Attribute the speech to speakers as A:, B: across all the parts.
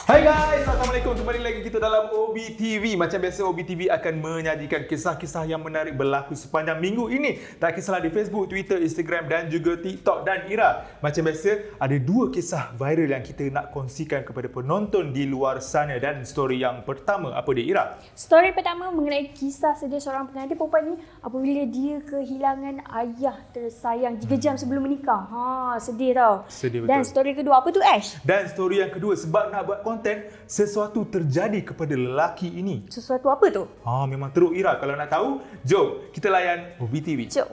A: Hai guys, Assalamualaikum. Kembali lagi kita dalam OBTV. Macam biasa, OBTV akan menyajikan kisah-kisah yang menarik berlaku sepanjang minggu ini. Tak kisahlah di Facebook, Twitter, Instagram dan juga TikTok. Dan Ira, macam biasa, ada dua kisah viral yang kita nak kongsikan kepada penonton di luar sana. Dan story yang pertama, apa dia Ira?
B: Story pertama mengenai kisah sedih seorang pengantin perempuan ni apabila dia kehilangan ayah tersayang 3 jam sebelum menikah. Sedih tau.
A: Sedih betul.
B: Dan story kedua apa tu Ash?
A: Dan story yang kedua, sebab nak buat konten, sesuatu terjadi kepada lelaki ini.
B: Sesuatu apa tu?
A: Memang teruk Ira. Kalau nak tahu, jom kita layan OBTV.
B: Jom.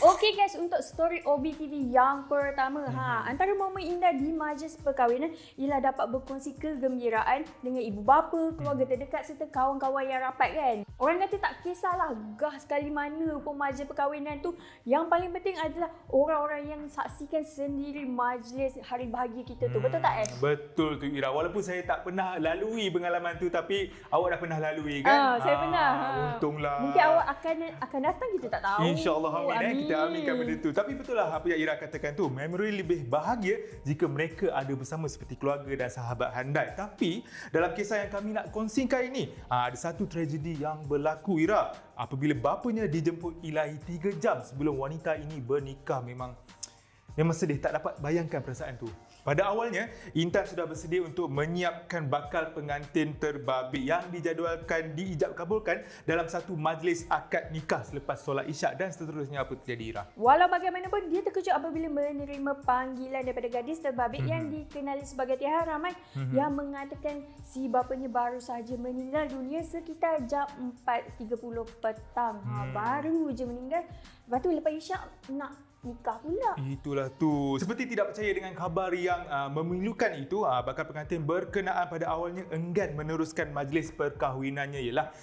B: Okey guys, untuk story OBTV yang pertama, antara momen indah di majlis perkahwinan ialah dapat berkongsi kegembiraan dengan ibu bapa, keluarga terdekat serta kawan-kawan yang rapat kan. Orang kata tak kisahlah gah sekali mana pun majlis perkahwinan tu, yang paling penting adalah orang-orang yang saksikan sendiri majlis hari bahagia kita tu. Betul tak Ash?
A: Betul tu Ira. Walaupun saya tak pernah lalui pengalaman tu, tapi awak dah pernah lalui kan?
B: Saya pernah.
A: Untunglah.
B: Mungkin awak akan datang, kita tak tahu.
A: InsyaAllah amin. Kita aminkan benda tu. Tapi betul lah apa yang Ira katakan tu. Memori lebih bahagia jika mereka ada bersama seperti keluarga dan sahabat handai. Tapi dalam kisah yang kami nak kongsikan ini, ada satu tragedi yang berlaku Ira. Apabila bapanya dijemput ilahi 3 jam sebelum wanita ini bernikah. Memang sedih, tak dapat bayangkan perasaan tu. Pada awalnya, Intan sudah bersedia untuk menyiapkan bakal pengantin terbabit yang dijadualkan diijab kabulkan dalam satu majlis akad nikah selepas solat Isyak. Dan seterusnya apa terjadi Ira?
B: Walau bagaimanapun, dia terkejut apabila menerima panggilan daripada gadis terbabit yang dikenali sebagai Tiara Rahman yang mengatakan si bapanya baru sahaja meninggal dunia sekitar jam 4.30 petang. Baru je meninggal. Lepas tu lepas Isyak nak nikah pula.
A: Itulah tu. Seperti tidak percaya dengan khabar yang memilukan itu, bakal pengantin berkenaan pada awalnya enggan meneruskan majlis perkahwinannya. Ialah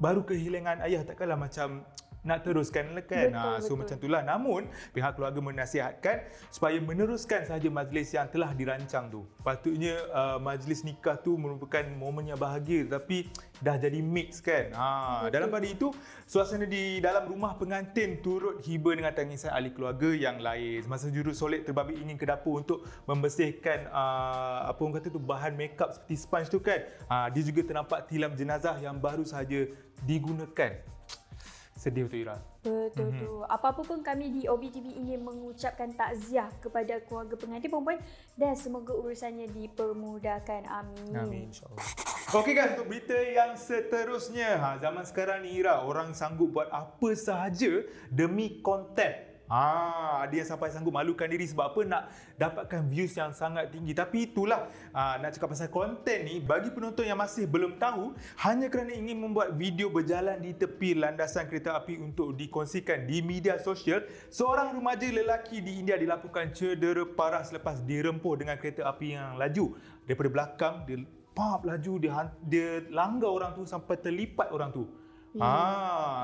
A: baru kehilangan ayah, takkanlah macam nak teruskan kan.
B: Betul.
A: Macam itulah. Namun pihak keluarga menasihatkan supaya meneruskan sahaja majlis yang telah dirancang tu. Patutnya majlis nikah tu merupakan momen yang bahagia, tapi dah jadi mix kan. Dalam pada itu, suasana di dalam rumah pengantin turut hiba dengan tangisan ahli keluarga yang lain. Semasa jurusolek terbabit ingin ke dapur untuk membersihkan apa orang kata tu, bahan makeup seperti sponge tu kan. Dia juga ternampak tilam jenazah yang baru sahaja digunakan. Sedih betul Ira.
B: Betul tu. Apa-apa pun kami di OBTV ingin mengucapkan takziah kepada keluarga pengantin perempuan dan semoga urusannya dipermudahkan. Amin.
A: Amin insya-Allah. Okey guys, untuk berita yang seterusnya, zaman sekarang ni Ira, orang sanggup buat apa sahaja demi konten. Ada yang sampai sanggup malukan diri sebab apa? Nak dapatkan views yang sangat tinggi. Tapi itulah, nak cakap pasal konten ni, bagi penonton yang masih belum tahu, hanya kerana ingin membuat video berjalan di tepi landasan kereta api untuk dikongsikan di media sosial, seorang remaja lelaki di India dilaporkan cedera parah selepas dirempuh dengan kereta api yang laju. Daripada belakang, dia laju, dia langgar orang tu sampai terlipat orang tu.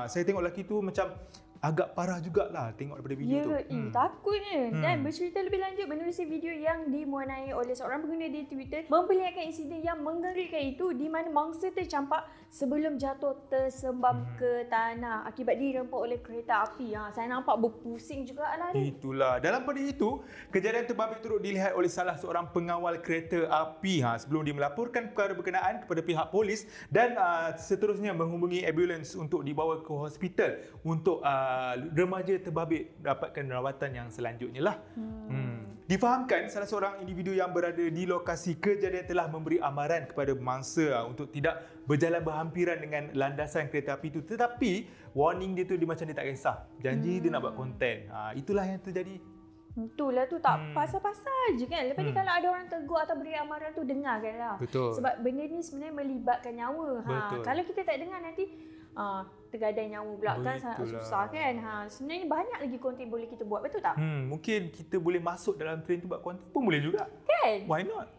A: Saya tengok lelaki tu macam agak parah jugalah tengok daripada video tu.
B: Takutnya. Dan bercerita lebih lanjut, menerusi video yang dimuanai oleh seorang pengguna di Twitter memperlihatkan insiden yang mengerikan itu di mana mangsa tercampak sebelum jatuh tersembam ke tanah akibat dirempuh oleh kereta api. Saya nampak berpusing jugalah dia.
A: Itulah. Dalam pada itu, kejadian terbabit turut dilihat oleh salah seorang pengawal kereta api sebelum dia melaporkan perkara berkenaan kepada pihak polis dan seterusnya menghubungi ambulans untuk dibawa ke hospital untuk remaja terbabit dapatkan rawatan yang selanjutnya lah. Difahamkan salah seorang individu yang berada di lokasi kejadian telah memberi amaran kepada mangsa untuk tidak berjalan berhampiran dengan landasan kereta api itu. Tetapi warning dia tu, dia macam dia tak kisah. Janji dia nak buat konten. Itulah yang terjadi.
B: Itulah tu, tak pasal-pasal je kan. Lepas ni kalau ada orang tegur atau beri amaran tu, dengarkanlah.
A: Betul.
B: Sebab benda ni sebenarnya melibatkan nyawa. Kalau kita tak dengar nanti tergadai nyawa pula kan, sangat susah kan. Sebenarnya banyak lagi konten boleh kita buat, betul tak?
A: Mungkin kita boleh masuk dalam trend tu buat konten pun boleh juga.
B: Kan?
A: Why not?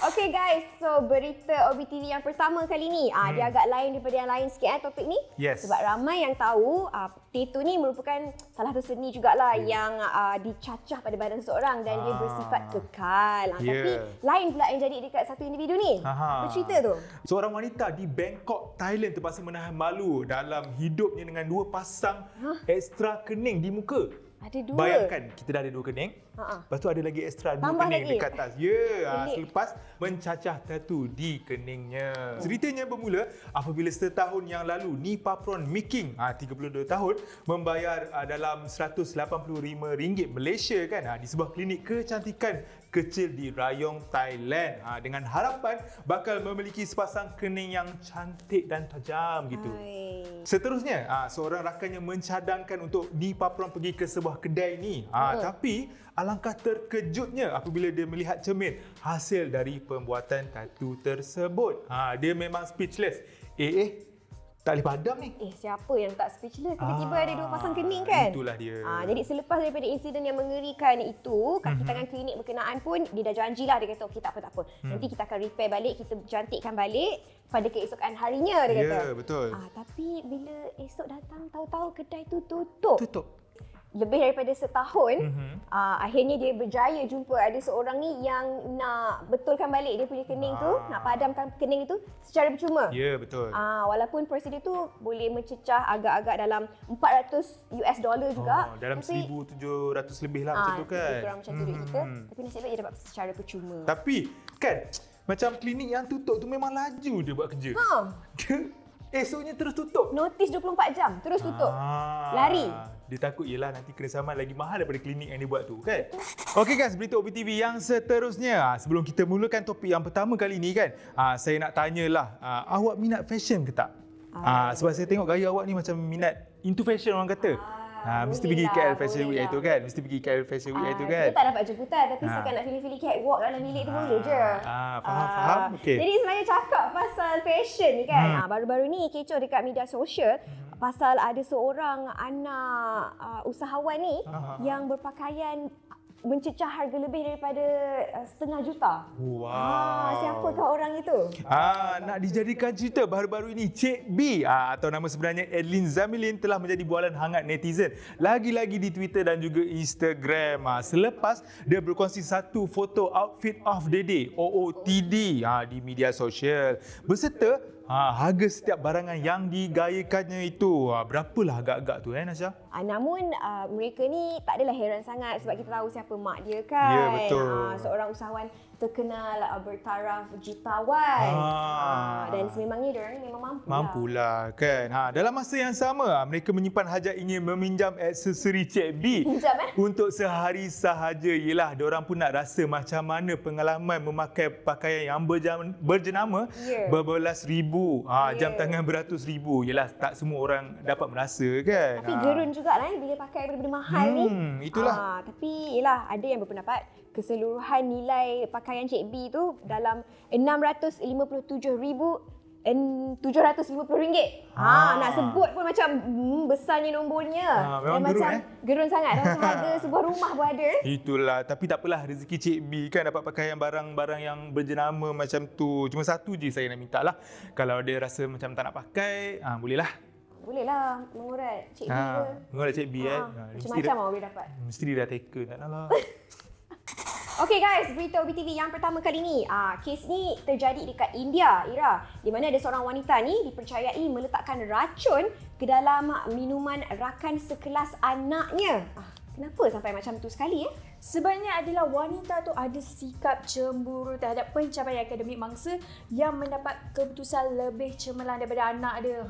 C: Okay guys, so berita OBTV yang pertama kali ni dia agak lain daripada yang lain sikit topik ni.
A: Yes.
C: Sebab ramai yang tahu tattoo ni merupakan salah satu seni jugalah yang dicacah pada badan seseorang dan dia bersifat kekal. Tapi lain pula yang jadi dekat satu individu ni. Apa cerita tu?
A: Seorang wanita di Bangkok, Thailand terpaksa menahan malu dalam hidupnya dengan 2 pasang ekstra kening di muka.
C: Ada 2.
A: Bayangkan kita dah ada 2 kening. Lepas tu ada lagi extra 2
C: Tambah
A: kening
C: lagi.
A: dekat atas. Selepas mencacah tattoo di keningnya. Ceritanya bermula apabila setahun yang lalu Nipa Prawn Making 32 tahun membayar dalam RM185 Malaysia kan di sebuah klinik kecantikan kecil di Rayong, Thailand dengan harapan bakal memiliki sepasang kening yang cantik dan tajam gitu. Seterusnya, seorang rakannya mencadangkan untuk Nipa Prawn pergi ke sebuah kedai ni. Tapi alangkah terkejutnya apabila dia melihat cermin hasil dari pembuatan tattoo tersebut. Dia memang speechless. Tak boleh padam ni.
C: Siapa yang tak speechless? Tiba-tiba ada 2 pasang kening kan?
A: Itulah dia.
C: Jadi selepas daripada insiden yang mengerikan itu, kaki tangan klinik berkenaan pun dia dah janjilah. Dia kata, okey tak apa. Nanti kita akan repair balik, kita cantikkan balik pada keesokan harinya, dia kata.
A: Ya, betul.
C: Tapi bila esok datang, tahu-tahu kedai tu tutup. Lebih daripada setahun, akhirnya dia berjaya jumpa ada seorang ni yang nak betulkan balik dia punya kening tu, nak padamkan kening itu secara percuma.
A: Ya, betul.
C: Walaupun prosedur tu boleh mencecah agak-agak dalam $400 juga.
A: Dalam 1,700 lebih lah macam tu kan.
C: Lebih kurang macam tu duit kita. Tapi nasib baik dia dapat secara percuma.
A: Tapi kan, macam klinik yang tutup tu memang laju dia buat kerja. Esoknya terus tutup.
C: Notis 24 jam, terus tutup. Lari.
A: Dia takut yelah nanti kena saman lagi mahal daripada klinik yang dia buat tu kan. Okey guys, berita OBTV yang seterusnya. Sebelum kita mulakan topik yang pertama kali ni kan, saya nak tanyalah, awak minat fashion ke tak? Sebab saya tengok gaya awak ni macam minat into fashion orang kata. Mesti pergi KL Fashion Week itu kan. Mesti pergi KL Fashion Week itu kan.
C: Kita tak dapat jemputan tapi setakat nak pilih-pilih catwalk dalam bilik tu boleh je.
A: Faham. Okey.
C: Jadi sebenarnya cakap pasal fashion ni kan. Baru-baru ni kecoh dekat media sosial pasal ada seorang anak usahawan ni yang berpakaian mencecah harga lebih daripada $500,000.
A: Wow.
C: Siapakah orang itu?
A: Nak dijadikan cerita, baru-baru ini Cik B atau nama sebenarnya Edlin Zamilin telah menjadi bualan hangat netizen. Lagi-lagi di Twitter dan juga Instagram. Selepas dia berkongsi satu foto outfit of the day OOTD di media sosial beserta harga setiap barangan yang digayakannya itu. Berapalah agak-agak tu Nasha?
C: Namun mereka ni tak adalah heran sangat sebab kita tahu siapa mak dia kan.
A: Ya, betul.
C: Seorang usahawan terkenal bertaraf jutawan. Dan sememangnya diorang ni memang
A: mampulah kan. Dalam masa yang sama, mereka menyimpan hajat ingin meminjam aksesori Cik B untuk sehari sahaja. Yelah, diorang pun nak rasa macam mana pengalaman memakai pakaian yang berjenama berbelas ribu, jam tangan beratus ribu. Yelah, tak semua orang dapat merasa kan.
C: Tapi gerun jugalah bila pakai benda-benda mahal ni.
A: Itulah.
C: Tapi yelah, ada yang berpendapat keseluruhan nilai pakaian Cik B tu dalam RM657,750. Nak sebut pun macam besarnya nombornya.
A: Memang gerun
C: macam gerun sangat. Dah macam harga sebuah rumah pun ada.
A: Itulah. Tapi tak apalah, rezeki Cik B kan dapat pakaian barang-barang yang berjenama macam tu. Cuma satu je saya nak minta lah. Kalau dia rasa macam tak nak pakai, bolehlah.
C: Bolehlah mengurat Cik B ke.
A: Mengurat Cik B
C: Macam-macam orang boleh dapat.
A: Mesti dia dah teka, tak nak lah.
C: Okay guys, berita OBTV yang pertama kali ni. Kes ni terjadi dekat India, Ira. Di mana ada seorang wanita ni dipercayai meletakkan racun ke dalam minuman rakan sekelas anaknya. Kenapa sampai macam tu sekali
B: Sebabnya adalah wanita tu ada sikap cemburu terhadap pencapaian akademik mangsa yang mendapat keputusan lebih cemerlang daripada anak dia.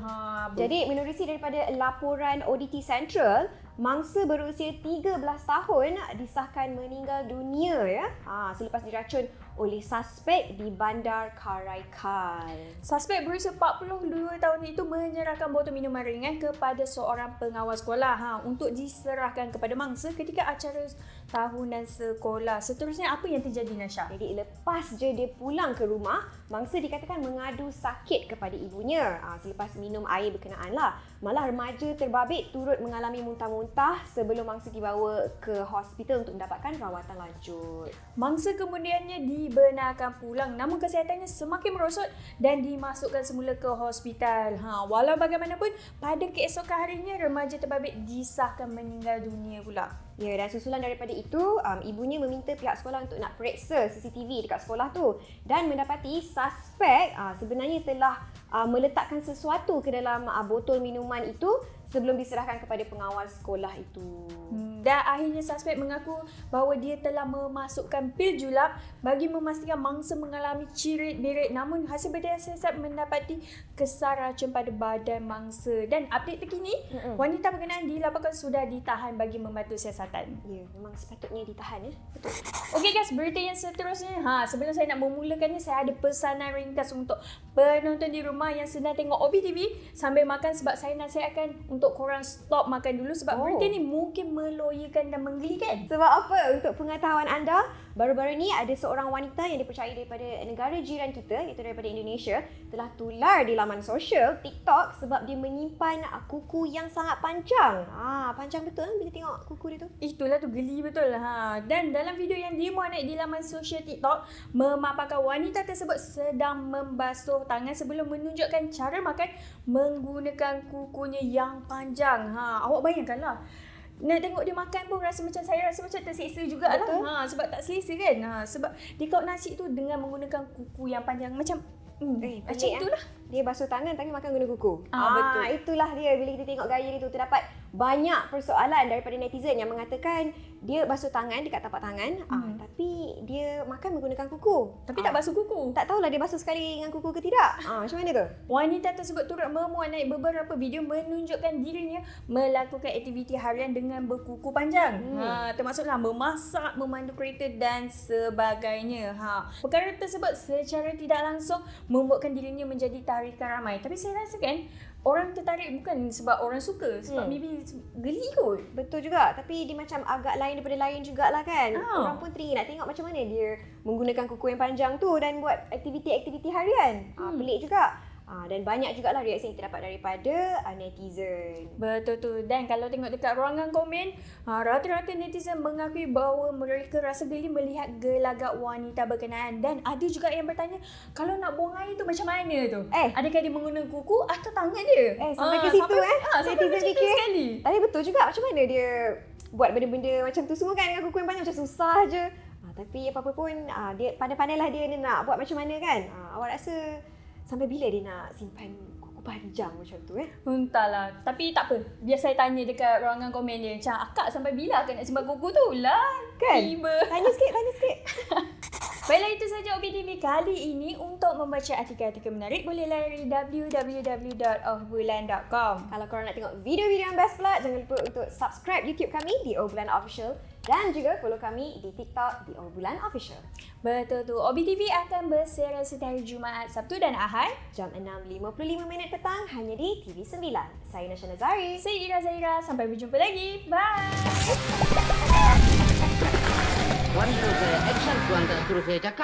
C: Jadi menerusi daripada laporan ODT Central, mangsa berusia 13 tahun disahkan meninggal dunia selepas diracun oleh suspek di Bandar Karaikal.
B: Suspek berusia 42 tahun itu menyerahkan botol minuman ringan kepada seorang pengawal sekolah untuk diserahkan kepada mangsa ketika acara tahunan sekolah. Seterusnya apa yang terjadi Nasha?
C: Jadi lepas je dia pulang ke rumah, mangsa dikatakan mengadu sakit kepada ibunya selepas minum air berkenaan lah. Malah remaja terbabit turut mengalami muntah-muntah sebelum mangsa dibawa ke hospital untuk mendapatkan rawatan lanjut.
B: Mangsa kemudiannya dibenarkan pulang, namun kesihatannya semakin merosot dan dimasukkan semula ke hospital. Walau bagaimanapun, pada keesokan harinya remaja terbabit disahkan meninggal dunia pula.
C: Ya, dan susulan daripada itu, ibunya meminta pihak sekolah untuk nak periksa CCTV dekat sekolah tu dan mendapati suspek sebenarnya telah meletakkan sesuatu ke dalam botol minuman itu sebelum diserahkan kepada pengawal sekolah itu.
B: Dan akhirnya suspek mengaku bahawa dia telah memasukkan pil julap bagi memastikan mangsa mengalami cirit-birit, namun hasil bedah siasat mendapati kesar racun pada badan mangsa. Dan update terkini, wanita berkenaan dilaporkan sudah ditahan bagi membantu siasatan.
C: Ya, memang sepatutnya ditahan ya. Betul.
B: Okey guys, berita yang seterusnya. Sebelum saya nak memulakannya, saya ada pesanan ringkas untuk penonton di rumah yang sedang tengok OB TV sambil makan, sebab saya nasihatkan untuk korang stop makan dulu sebab berita ni mungkin meloyakan dan menggelikan.
C: Sebab apa? Untuk pengetahuan anda, baru-baru ni ada seorang wanita yang dipercayai daripada negara jiran kita, iaitu daripada Indonesia, telah tular di laman sosial TikTok sebab dia menyimpan kuku yang sangat panjang. Panjang betul bila tengok kuku dia tu.
B: Itulah tu, geli betul. Dan dalam video yang dimuat naik di laman sosial TikTok, memaparkan wanita tersebut sedang membasuh tangan sebelum menunjukkan cara makan menggunakan kukunya yang panjang. Awak bayangkanlah, nak tengok dia makan pun saya rasa macam tersiksa jugalah. Sebab tak selesa kan. Sebab dia kaut nasi tu dengan menggunakan kuku yang panjang macam macam itulah.
C: Dia basuh tangan tapi makan guna kuku.
B: Betul.
C: Itulah dia, bila kita tengok gaya dia tu, terdapat banyak persoalan daripada netizen yang mengatakan dia basuh tangan dekat tapak tangan, tapi dia makan menggunakan kuku.
B: Tapi tak basuh kuku.
C: Tak tahulah dia basuh sekali dengan kuku ke tidak. Macam mana tu?
B: Wanita tersebut turut memuat naik beberapa video menunjukkan dirinya melakukan aktiviti harian dengan berkuku panjang. Termasuklah memasak, memandu kereta dan sebagainya. Perkara tersebut secara tidak langsung membuatkan dirinya menjadi tarikan ramai. Tapi saya rasa kan, orang tertarik bukan sebab orang suka, sebab maybe geli kot.
C: Betul juga, tapi dia macam agak lain daripada lain jugalah kan. Orang pun teringin nak tengok macam mana dia menggunakan kuku yang panjang tu dan buat aktiviti-aktiviti harian. Pelik juga. Dan banyak jugalah reaksi yang terdapat daripada netizen.
B: Betul tu. Dan kalau tengok dekat ruangan komen, rata-rata netizen mengakui bahawa mereka rasa geli melihat gelagat wanita berkenaan. Dan ada juga yang bertanya, kalau nak buang air tu macam mana tu? Adakah dia menggunakan kuku atau tangan dia?
C: Sampai ke situ
B: netizen fikir sekali.
C: Tapi betul juga, macam mana dia buat benda-benda macam tu semua kan dengan kuku yang panjang, macam susah je. Tapi apa-apa pun, dia pandai-pandailah dia nak buat macam mana kan. Awak rasa sampai bila dia nak simpan kuku panjang macam tu
B: Entahlah. Tapi tak apa. Biar saya tanya dekat ruangan komen dia. Macam, akak sampai bila akak nak simpan kuku tu lah?
C: Kan?
B: Tiba.
C: Tanya sikit.
B: Baiklah, itu saja OBTV kali ini. Untuk membaca artikel-artikel menarik, boleh layari www.ohbulan.com.
C: Kalau korang nak tengok video-video yang best pula, jangan lupa untuk subscribe YouTube kami di Ohbulan Official dan juga follow kami di TikTok di Ohbulan Official.
B: Betul tu. OBTV akan bersiaran setiap hari Jumaat, Sabtu dan Ahad
C: jam 6.55 petang hanya di TV9. Saya Nasha Nazari.
B: Saya Ira Zahira. Sampai berjumpa lagi. Bye.
D: Tuan suruh saya action, tuan tak suruh saya cakap.